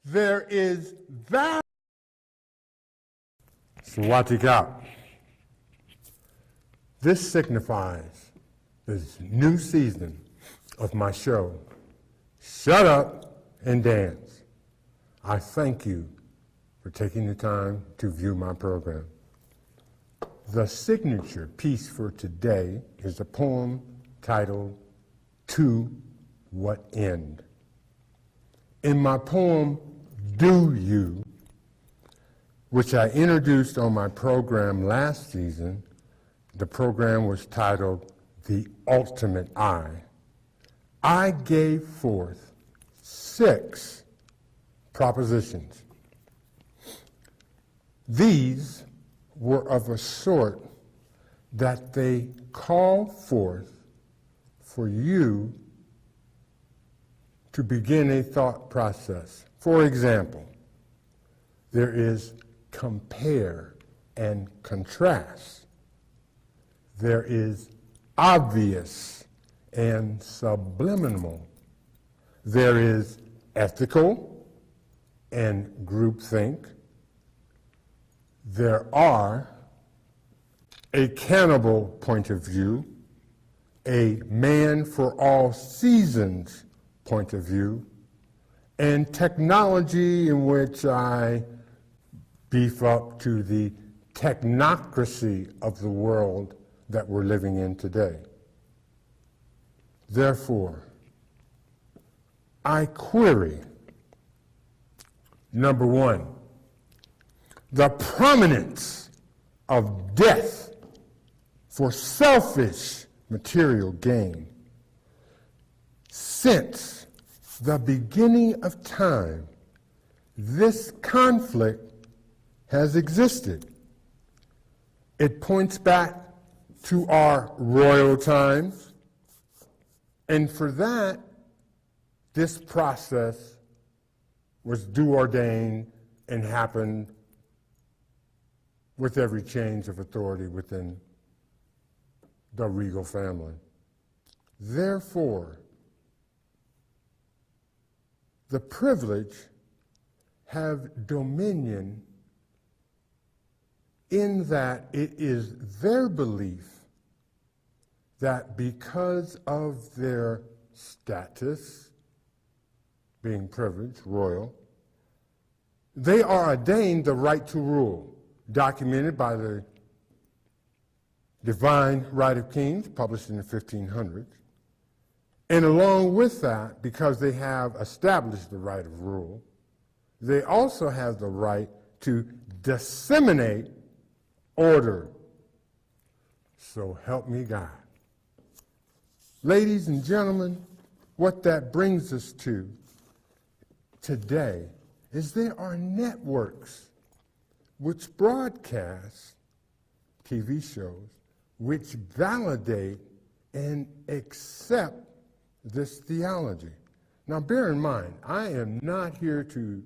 There is value. Swatika. This signifies this new season of my show, Shut Up and Dance. I thank you for taking the time to view my program. The signature piece for today is a poem titled, To What End? In my poem, Do You, which I introduced on my program last season, the program was titled The Ultimate I gave forth 6 propositions. These were of a sort that they call forth for you to begin a thought process. For example, there is compare and contrast. There is obvious and subliminal. There is ethical and groupthink. There are a cannibal point of view, a man for all seasons point of view, and technology, in which I beef up to the technocracy of the world that we're living in today. Therefore, I query, number 1, the prominence of death for selfish material gain. Since the beginning of time, this conflict has existed. It points back to our royal times, and for that, this process was due ordained and happened with every change of authority within the regal family. Therefore, the privileged have dominion in that it is their belief that because of their status, being privileged, royal, they are ordained the right to rule, documented by the Divine Right of Kings, published in the 1500s. And along with that, because they have established the right of rule, they also have the right to disseminate order. So help me God. Ladies and gentlemen, what that brings us to today is there are networks which broadcast TV shows which validate and accept this theology. Now bear in mind, I am not here to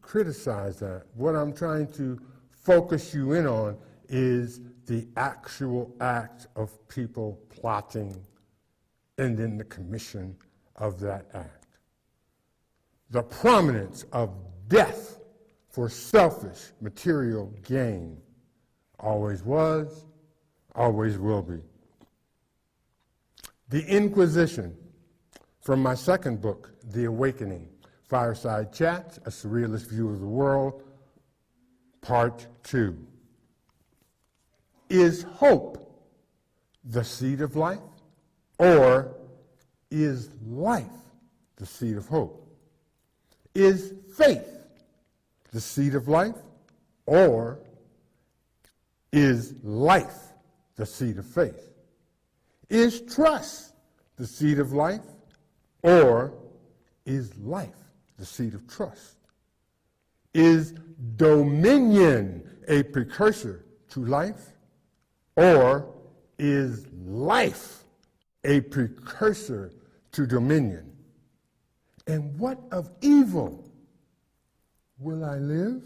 criticize that. What I'm trying to focus you in on is the actual act of people plotting and then the commission of that act. The prominence of death for selfish material gain always was, always will be. The Inquisition, from my second book, The Awakening, Fireside Chats, A Surrealist View of the World, Part 2. Is hope the seed of life, or is life the seed of hope? Is faith the seed of life, or is life the seed of faith? Is trust the seed of life, or is life the seed of trust? Is dominion a precursor to life, or is life a precursor to dominion? And what of evil will I live?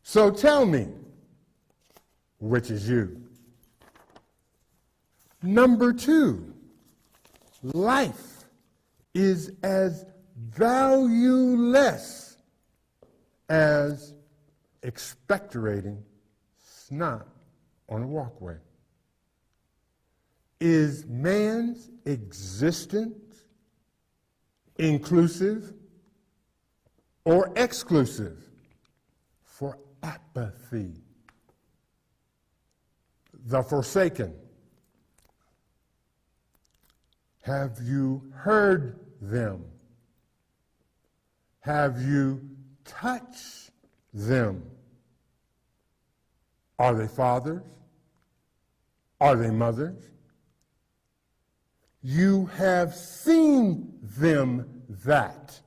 So tell me, which is you? Number 2, life is as valueless as expectorating snot on a walkway? Is man's existence inclusive or exclusive for apathy? The forsaken. Have you heard them? Have you touched them? Are they fathers? Are they mothers? You have seen them that.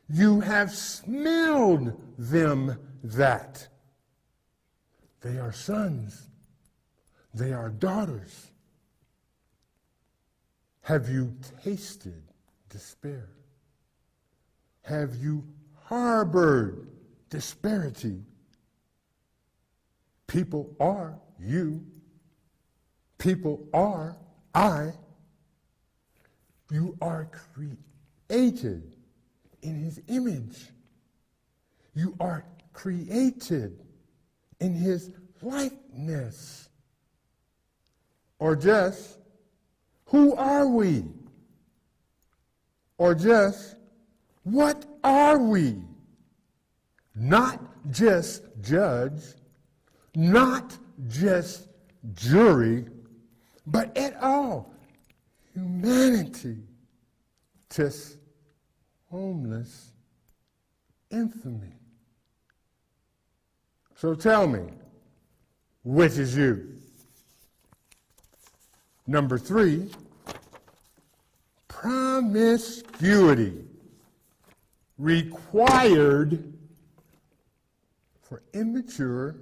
You have smelled them that. They are sons. They are daughters. Have you tasted despair? Have you harbored disparity? People are you. People are I. You are created in his image. You are created in his likeness. Or just, who are we? Or just, what are we? Not just judge, not just jury, but at all. Humanity, just homeless infamy. So tell me, which is you? Number 3, promiscuity required for immature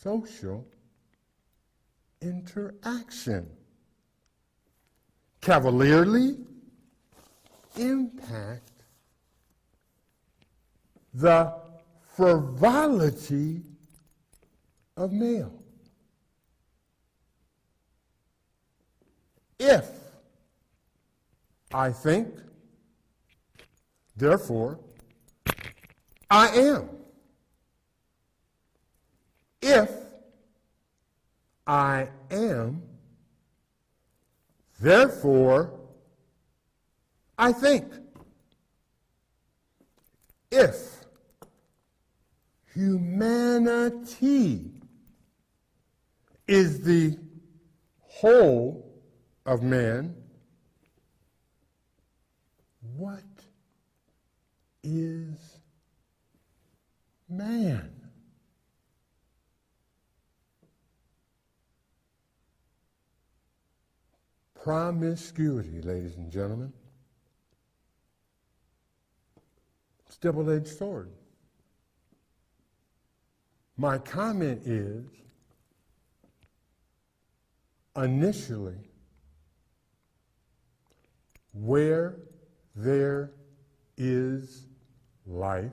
social interaction. Cavalierly impact the frivolity of male. If I think, therefore I am. If I am, therefore I think. If humanity is the whole of man, what is man? Promiscuity, ladies and gentlemen. It's a double-edged sword. My comment is, initially, where there is life,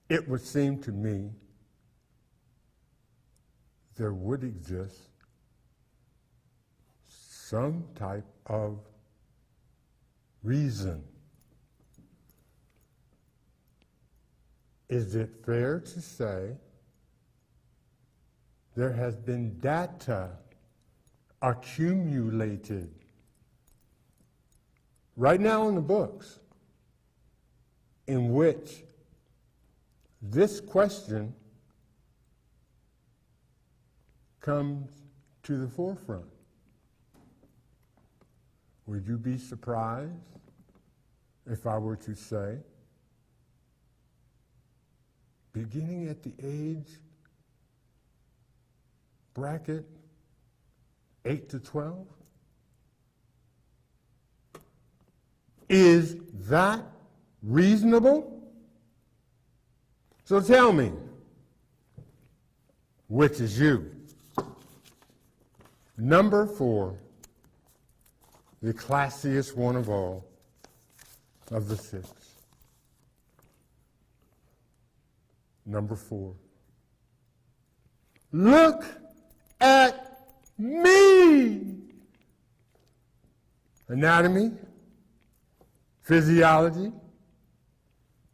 it would seem to me there would exist some type of reason. Is it fair to say there has been data accumulated right now in the books in which this question comes to the forefront? Would you be surprised if I were to say, beginning at the age bracket 8 to 12? Is that reasonable? So tell me, which is you? Number 4, the classiest one of all of the 6. Number 4. Look at me. anatomy, physiology,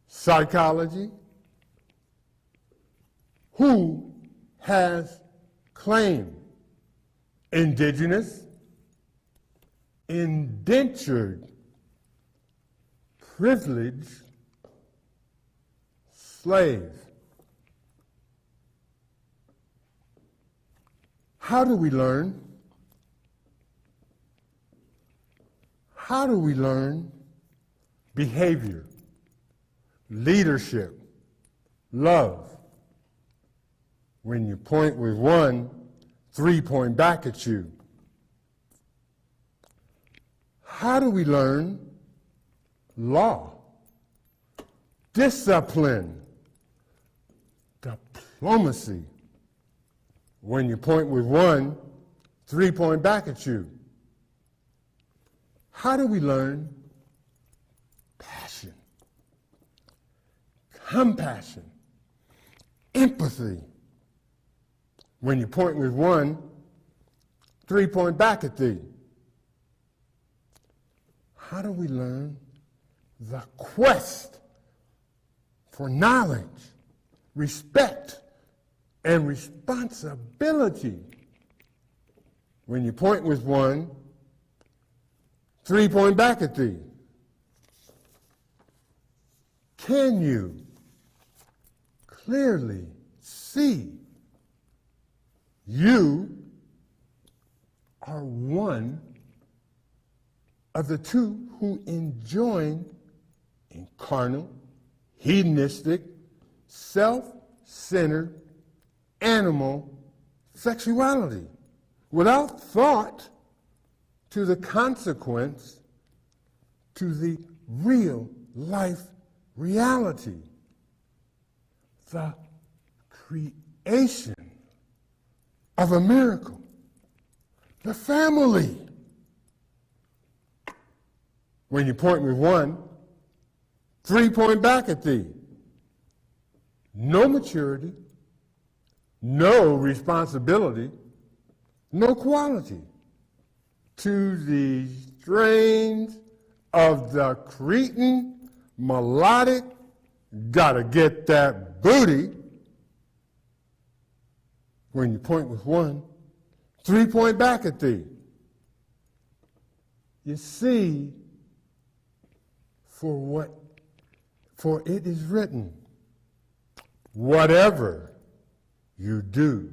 psychology. Who has claim? Indigenous, indentured, privileged, slave. How do we learn? How do we learn behavior, leadership, love? When you point with one, three point back at you. How do we learn law, discipline, diplomacy? When you point with one, three point back at you. How do we learn passion, compassion, empathy? When you point with one, three point back at thee. How do we learn the quest for knowledge, respect, and responsibility? When you point with one, three point back at thee. Can you clearly see you are one of the two who enjoin in carnal, hedonistic, self-centered, animal sexuality without thought to the consequence, to the real life reality, the creation of a miracle, the family. When you point with one, three point back at thee. No maturity, no responsibility, no quality. To the strains of the Cretan melodic, gotta get that booty. When you point with one, three point back at thee. You see, for it is written, whatever you do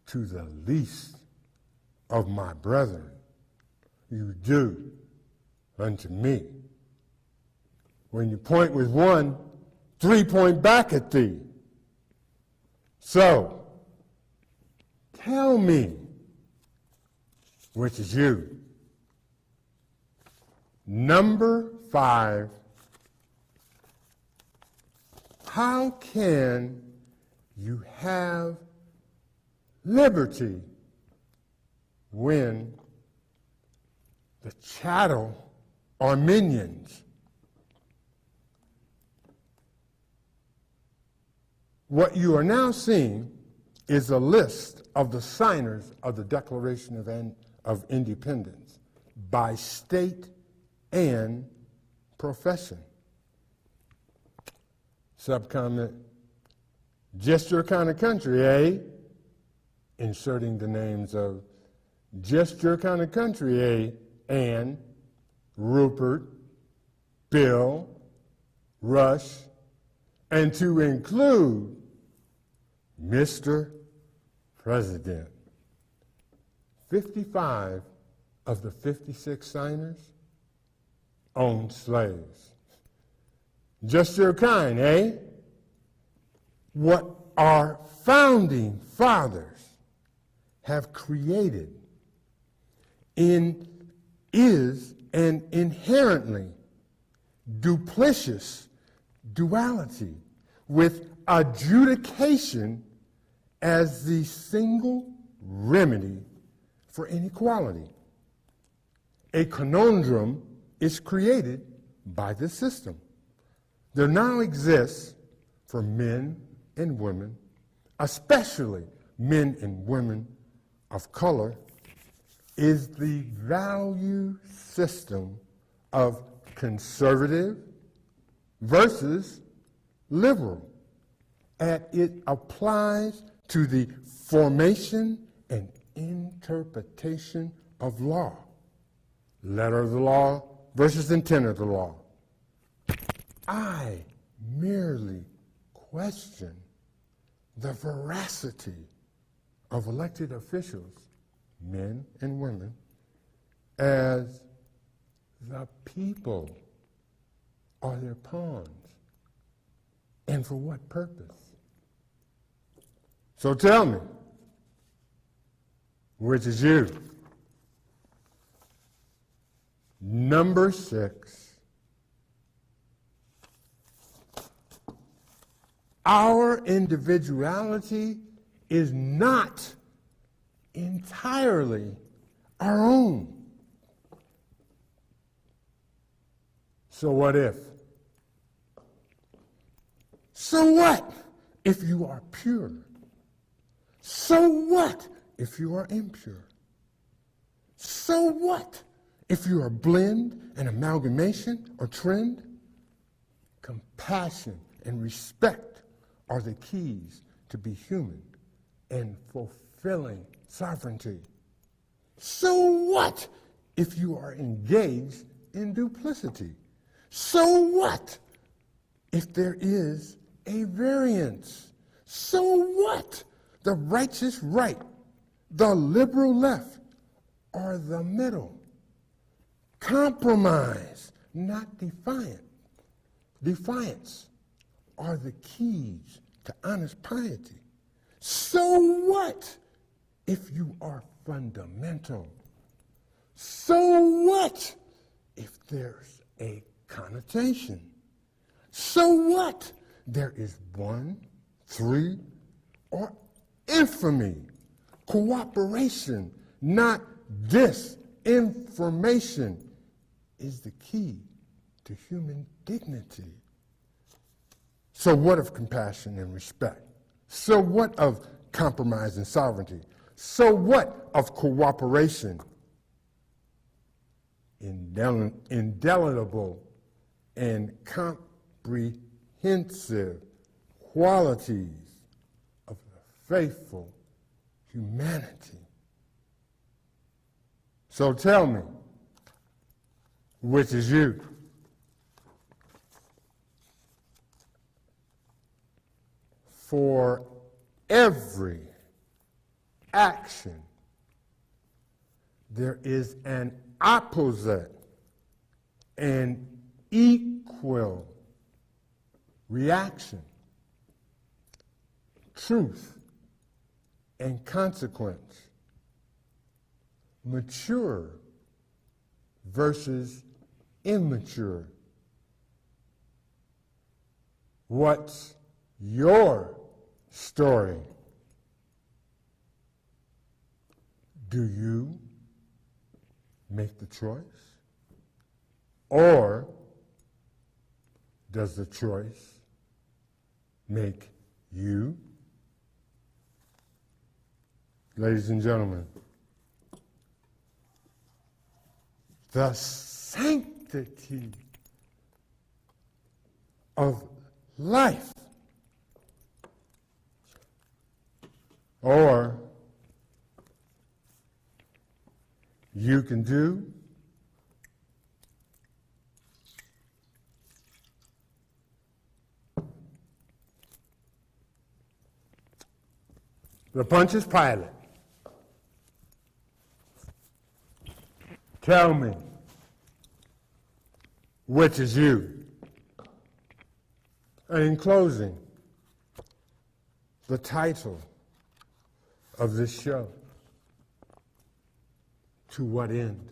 to the least of my brethren, you do unto me. When you point with one, three point back at thee. So, tell me, which is you. Number 5, how can you have liberty when the chattel are minions? What you are now seeing is a list of the signers of the Declaration of Independence by state and profession. Subcomment, just your kind of country, eh? Inserting the names of just your kind of country, eh? Ann, Rupert, Bill, Rush, and to include Mr. President. 55 of the 56 signers owned slaves. Just your kind, eh? What our founding fathers have created is an inherently duplicitous duality with adjudication as the single remedy for inequality. A conundrum is created by this system. There now exists for men and women, especially men and women of color, is the value system of conservative versus liberal, and it applies to the formation and interpretation of law. Letter of the law versus intent of the law. I merely question the veracity of elected officials, men and women, as the people are their pawns, and for what purpose? So tell me, which is you? Number 6, our individuality is not entirely our own. So what if? So what if you are pure? So what if you are impure? So what if you are a blend, an amalgamation, or trend? Compassion and respect are the keys to be human and fulfilling sovereignty. So what if you are engaged in duplicity? So what if there is a variance? So what? The righteous right, the liberal left, or the middle. Compromise, not defiance are the keys to honest piety. So what if you are fundamental? So what if there's a connotation? So what? There is 1, 3, or infamy. Cooperation, not disinformation, is the key to human dignity. So what of compassion and respect? So what of compromise and sovereignty? So what of cooperation? Indelible and comprehensive qualities of the faithful humanity. So tell me, which is you? For every action, there is an opposite and equal reaction, truth and consequence, mature versus immature. What's your story? Do you make the choice? Or does the choice make you? Ladies and gentlemen, the sanctity of life, or you can do the Pontius Pilate. Tell me, which is you? And in closing, the title of this show, to what end?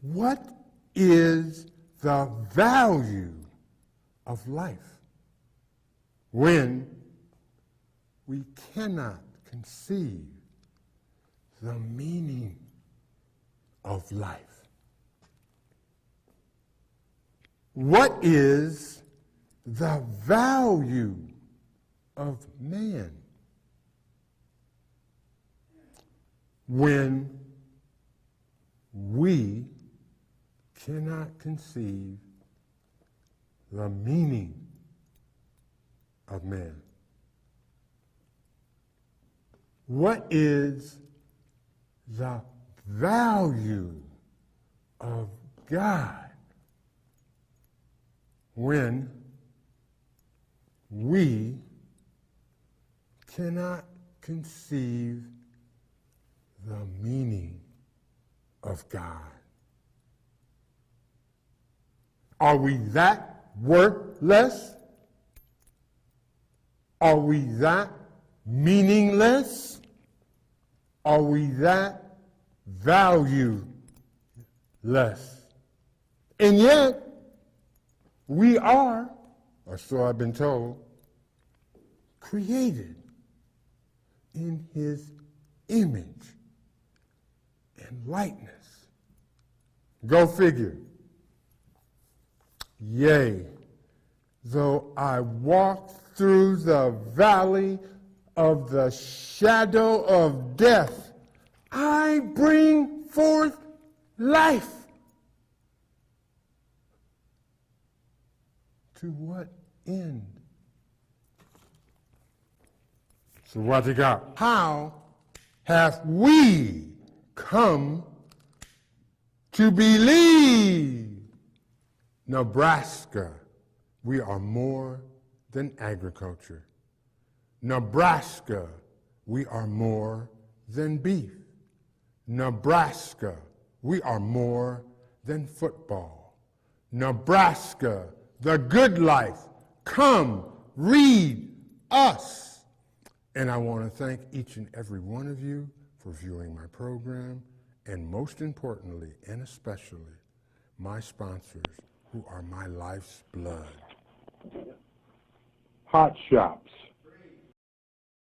What is the value of life when we cannot conceive the meaning of life? What is the value of man when we cannot conceive the meaning of man? What is the value of God when we cannot conceive the meaning of God? Are we that worthless? Are we that meaningless? Are we that valueless? And yet, we are, or so I've been told, created in his image and likeness. Go figure. Yea, though I walk through the valley of the shadow of death, I bring forth life. To what end? So what you got? How have we come to believe? Nebraska, we are more than agriculture. Nebraska, we are more than beef. Nebraska, we are more than football. Nebraska, the good life. Come, read us. And I want to thank each and every one of you for viewing my program, and most importantly and especially my sponsors, who are my life's blood. Hot Shop,